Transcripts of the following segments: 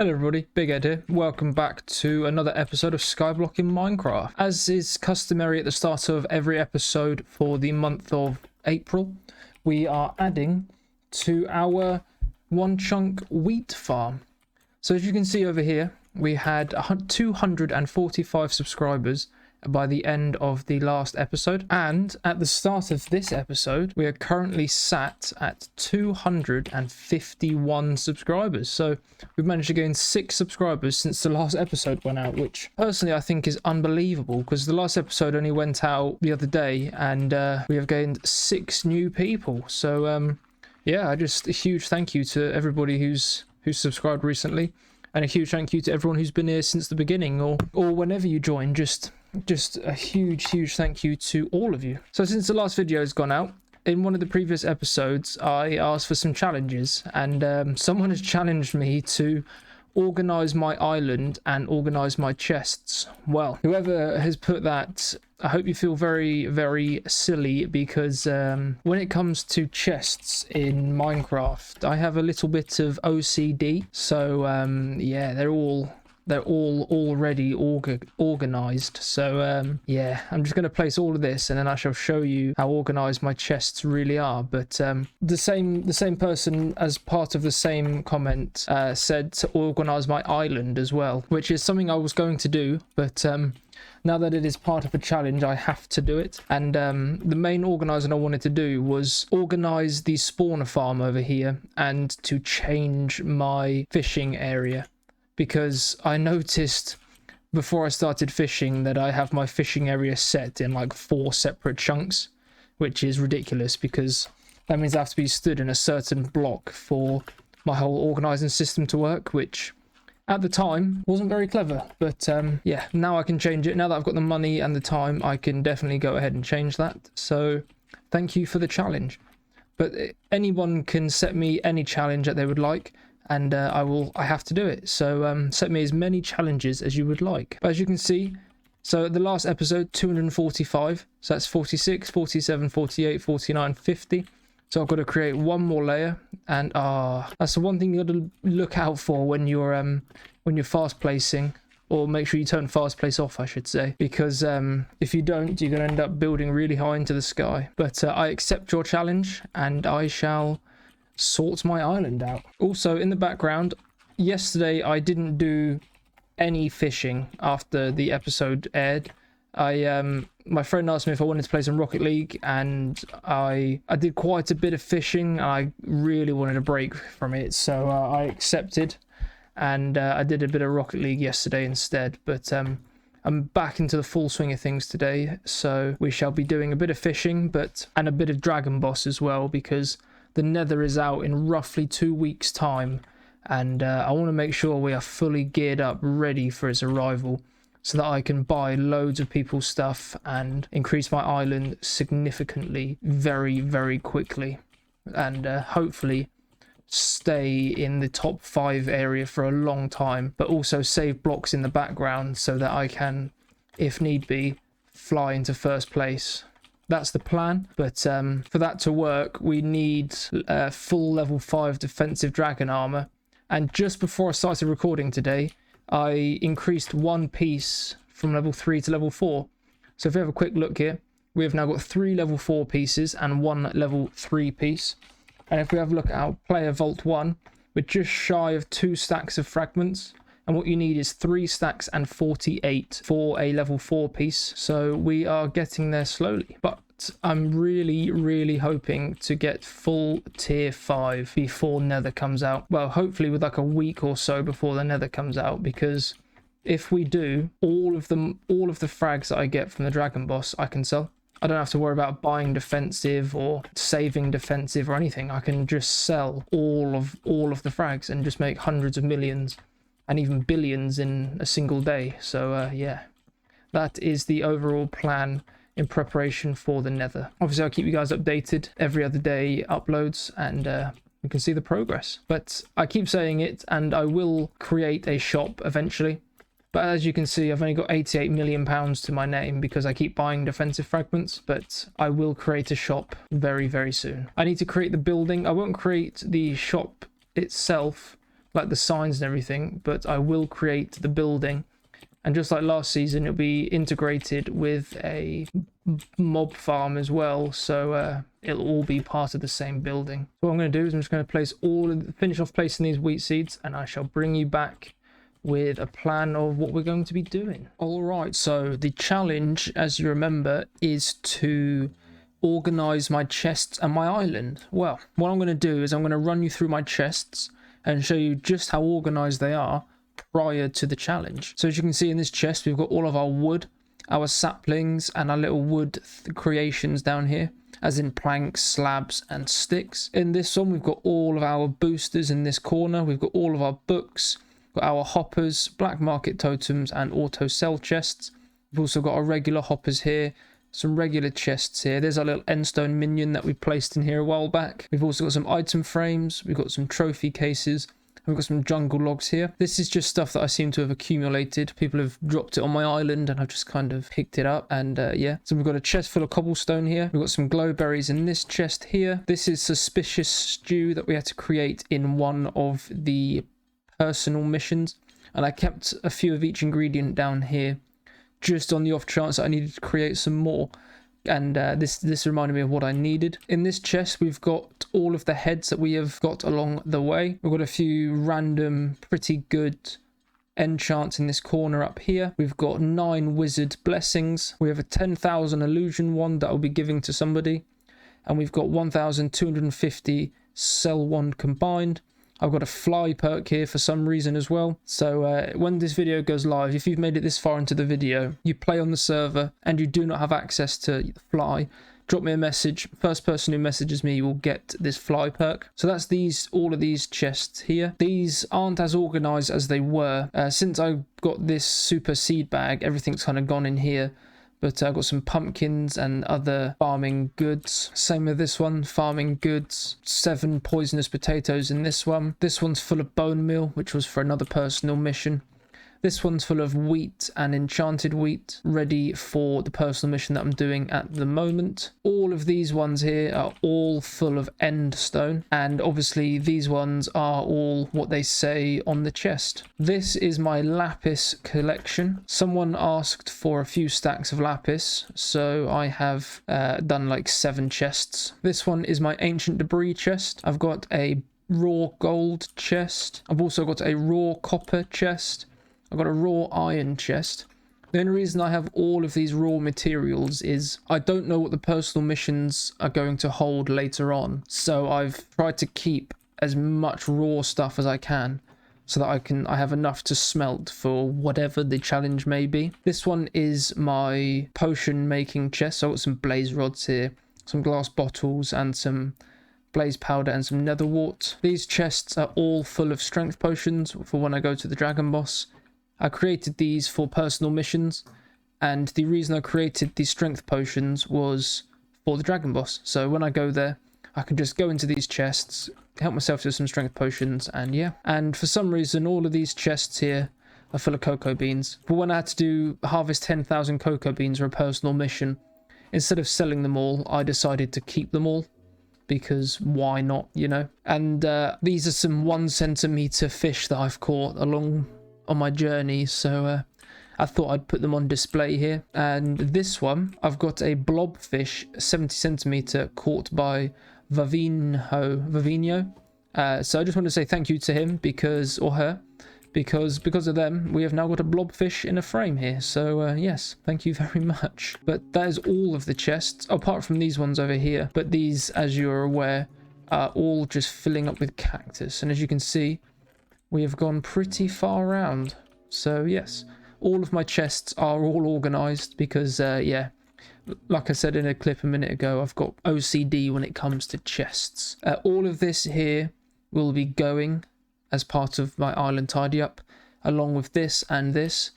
Hello everybody, Big Ed here. Welcome back to another episode of Skyblock in Minecraft. As is customary at the start of every episode for the month of April, we are adding to our one chunk wheat farm. So as you can see over here, we had 245 subscribers by the end of the last episode, and at the start of this episode we are currently sat at 251 subscribers. So we've managed to gain 6 subscribers since the last episode went out, which personally I think is unbelievable, because the last episode only went out the other day and we have gained 6 new people. So yeah, just a huge thank you to everybody who's subscribed recently, and a huge thank you to everyone who's been here since the beginning or whenever you join. Just a huge thank you to all of you. So since the last video has gone out, in one of the previous episodes I asked for some challenges, and someone has challenged me to organize my island and organize my chests. Well, whoever has put that, I hope you feel very silly, because when it comes to chests in Minecraft, I have a little bit of OCD. So yeah, they're all already organized. So yeah, I'm just going to place all of this and then I shall show you how organized my chests really are. But the same person, as part of the same comment, said to organize my island as well, which is something I was going to do, but now that it is part of a challenge, I have to do it. And the main organizing I wanted to do was organize the spawner farm over here and to change my fishing area, because I noticed before I started fishing that I have my fishing area set in like 4 separate chunks, which is ridiculous, because that means I have to be stood in a certain block for my whole organizing system to work, which at the time wasn't very clever. But yeah, now I can change it. Now that I've got the money and the time, I can definitely go ahead and change that. So thank you for the challenge. But anyone can set me any challenge that they would like, and I have to do it. So set me as many challenges as you would like. But as you can see, so the last episode, 245, so that's 46, 47, 48, 49, 50. So I've got to create one more layer, and that's the one thing you got to look out for when you're fast placing, or make sure you turn fast place off, I should say, because if you don't, you're going to end up building really high into the sky. But I accept your challenge, and I shall sort my island out. Also, in the background, yesterday I didn't do any fishing after the episode aired. My friend asked me if I wanted to play some Rocket League, and I did quite a bit of fishing, and I really wanted a break from it, so I accepted, and I did a bit of Rocket League yesterday instead. But I'm back into the full swing of things today, so we shall be doing a bit of fishing, and a bit of Dragon Boss as well, because the Nether is out in roughly 2 weeks' time, and I want to make sure we are fully geared up, ready for its arrival, so that I can buy loads of people's stuff and increase my island significantly very quickly, and hopefully stay in the top 5 area for a long time, but also save blocks in the background so that I can, if need be, fly into first place. That's the plan. But for that to work, we need full level 5 defensive dragon armor. And just before I started recording today, I increased 1 piece from level 3 to level 4. So if we have a quick look here, we have now got 3 level 4 pieces and 1 level 3 piece. And if we have a look at our player vault 1, we're just shy of 2 stacks of fragments. And what you need is 3 stacks and 48 for a level 4 piece. So we are getting there slowly. But I'm really hoping to get full tier 5 before Nether comes out. Well, hopefully with like a week or so before the Nether comes out, because if we do, all of the frags that I get from the Dragon Boss I can sell. I don't have to worry about buying defensive or saving defensive or anything. I can just sell all of the frags and just make hundreds of millions and even billions in a single day. So yeah, that is the overall plan in preparation for the Nether. Obviously I'll keep you guys updated every other day uploads, and you can see the progress. But I keep saying it, and I will create a shop eventually. But as you can see, I've only got 88 million pounds to my name because I keep buying defensive fragments, but I will create a shop very soon. I need to create the building. I won't create the shop itself like the signs and everything, but I will create the building. And just like last season, it'll be integrated with a mob farm as well, so it'll all be part of the same building. So what I'm going to do is I'm just going to finish off placing these wheat seeds, and I shall bring you back with a plan of what we're going to be doing. All right, so the challenge, as you remember, is to organize my chests and my island. Well, what I'm going to do is I'm going to run you through my chests and show you just how organized they are prior to the challenge. So as you can see in this chest, we've got all of our wood, our saplings, and our little wood creations down here, as in planks, slabs, and sticks. In this one, we've got all of our boosters in this corner. We've got all of our books, got our hoppers, black market totems, and auto sell chests. We've also got our regular hoppers here, some regular chests here. There's our little endstone minion that we placed in here a while back. We've also got some item frames. We've got some trophy cases. We've got some jungle logs here. This is just stuff that I seem to have accumulated. People have dropped it on my island and I've just kind of picked it up. And yeah, so we've got a chest full of cobblestone here. We've got some glow berries in this chest here. This is suspicious stew that we had to create in one of the personal missions. And I kept a few of each ingredient down here just on the off chance that I needed to create some more. And this reminded me of what I needed. In this chest, we've got all of the heads that we have got along the way. We've got a few random, pretty good enchants in this corner up here. We've got 9 wizard blessings. We have a 10,000 illusion wand that I'll be giving to somebody. And we've got 1,250 sell wand combined. I've got a fly perk here for some reason as well. So when this video goes live, if you've made it this far into the video, you play on the server and you do not have access to the fly, drop me a message. First person who messages me will get this fly perk. So that's all of these chests here. These aren't as organized as they were. Since I got this super seed bag, everything's kind of gone in here. But I've got some pumpkins and other farming goods. Same with this one, farming goods. 7 poisonous potatoes in this one. This one's full of bone meal, which was for another personal mission. This one's full of wheat and enchanted wheat, ready for the personal mission that I'm doing at the moment. All of these ones here are all full of end stone, and obviously these ones are all what they say on the chest. This is my lapis collection. Someone asked for a few stacks of lapis, so I have done like 7 chests. This one is my ancient debris chest. I've got a raw gold chest. I've also got a raw copper chest. I've got a raw iron chest. The only reason I have all of these raw materials is I don't know what the personal missions are going to hold later on. So I've tried to keep as much raw stuff as I can so that I have enough to smelt for whatever the challenge may be. This one is my potion making chest. So I've got some blaze rods here, some glass bottles, and some blaze powder and some nether wart. These chests are all full of strength potions for when I go to the dragon boss. I created these for personal missions, and the reason I created these strength potions was for the dragon boss. So when I go there, I can just go into these chests, help myself to some strength potions, and yeah. And for some reason, all of these chests here are full of cocoa beans. But when I had to harvest 10,000 cocoa beans for a personal mission, instead of selling them all, I decided to keep them all. Because why not, you know? And these are some 1 centimeter fish that I've caught along on my journey, so I thought I'd put them on display here. And this one, I've got a blobfish 70 centimeter caught by Vavino. So I just want to say thank you to him or her, because of them we have now got a blobfish in a frame here. So yes, thank you very much. But that is all of the chests apart from these ones over here. But these, as you are aware, are all just filling up with cactus, and as you can see, we have gone pretty far around. So yes, all of my chests are all organized because yeah, like I said in a clip a minute ago, I've got OCD when it comes to chests. All of this here will be going as part of my island tidy up, along with this and this.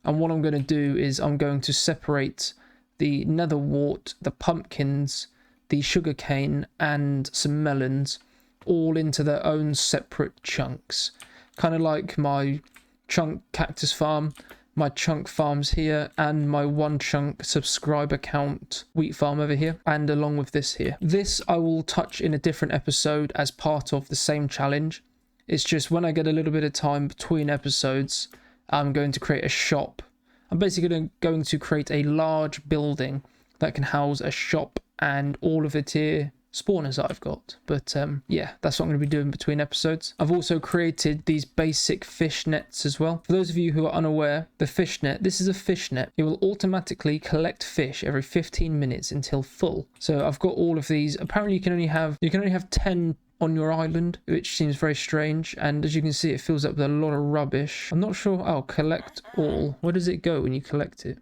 And what I'm going to do is I'm going to separate the nether wart, the pumpkins, the sugarcane, and some melons all into their own separate chunks. Kind of like my chunk cactus farm, my chunk farms here, and my 1 chunk subscriber count wheat farm over here, and along with this here. This I will touch in a different episode as part of the same challenge. It's just when I get a little bit of time between episodes, I'm going to create a shop. I'm basically going to create a large building that can house a shop and all of the tier spawners that I've got. But yeah, that's what I'm going to be doing between episodes. I've also created these basic fish nets as well. For those of you who are unaware, the fish net, this is a fish net. It will automatically collect fish every 15 minutes until full. So I've got all of these. Apparently you can only have 10 on your island, which seems very strange, and as you can see, it fills up with a lot of rubbish. I'm not sure. Oh, collect all. Where does it go when you collect it?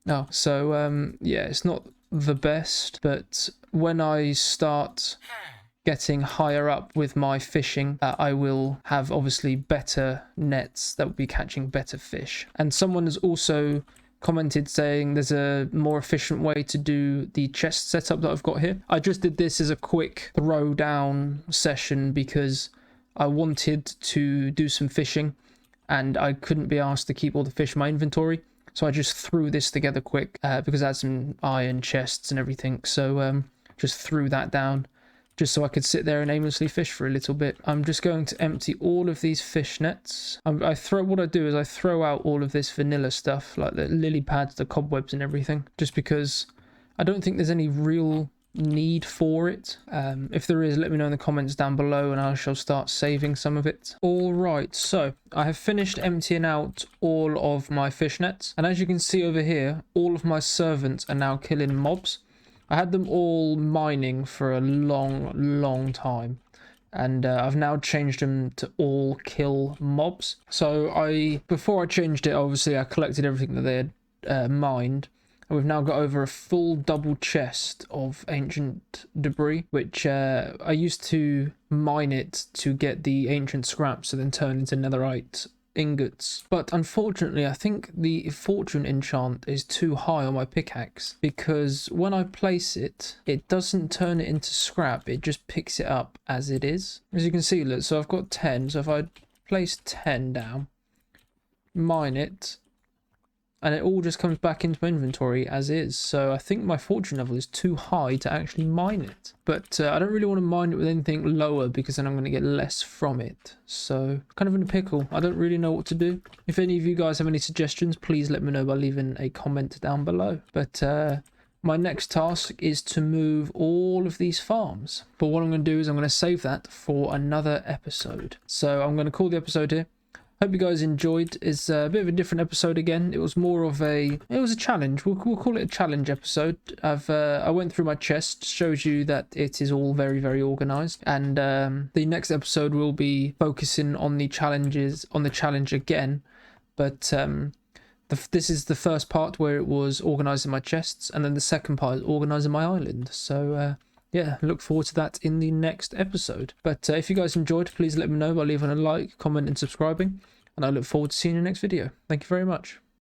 Oh, so yeah, it's not the best, but when I start getting higher up with my fishing, I will have obviously better nets that will be catching better fish. And someone has also commented saying there's a more efficient way to do the chest setup that I've got here. I just did this as a quick throw down session because I wanted to do some fishing and I couldn't be asked to keep all the fish in my inventory. So I just threw this together quick because I had some iron chests and everything. So just threw that down just so I could sit there and aimlessly fish for a little bit. I'm just going to empty all of these fish nets. What I do is I throw out all of this vanilla stuff, like the lily pads, the cobwebs and everything, just because I don't think there's any real need for it. If there is, let me know in the comments down below and I shall start saving some of it. All right, so I have finished emptying out all of my fish nets, and as you can see over here, all of my servants are now killing mobs. I had them all mining for a long time, and I've now changed them to all kill mobs. So before I changed it, obviously I collected everything that they had mined, and we've now got over a full double chest of ancient debris, which I used to mine it to get the ancient scraps and then turn into netherite ingots. But unfortunately, I think the fortune enchant is too high on my pickaxe, because when I place it, it doesn't turn it into scrap, it just picks it up as it is. As you can see, look, so I've got 10, so if I place 10 down, mine it, and it all just comes back into my inventory as is. So I think my fortune level is too high to actually mine it. But I don't really want to mine it with anything lower because then I'm going to get less from it. So kind of in a pickle. I don't really know what to do. If any of you guys have any suggestions, please let me know by leaving a comment down below. But my next task is to move all of these farms. But what I'm going to do is I'm going to save that for another episode. So I'm going to call the episode here. Hope you guys enjoyed. It's a bit of a different episode again. It was more of a challenge. We'll call it a challenge episode. I went through my chest, shows you that it is all very organized. And the next episode will be focusing on the challenge again. But this is the first part where it was organizing my chests, and then the second part is organizing my island. So yeah, look forward to that in the next episode. But if you guys enjoyed, please let me know by leaving a like, comment and subscribing. And I look forward to seeing you in the next video. Thank you very much.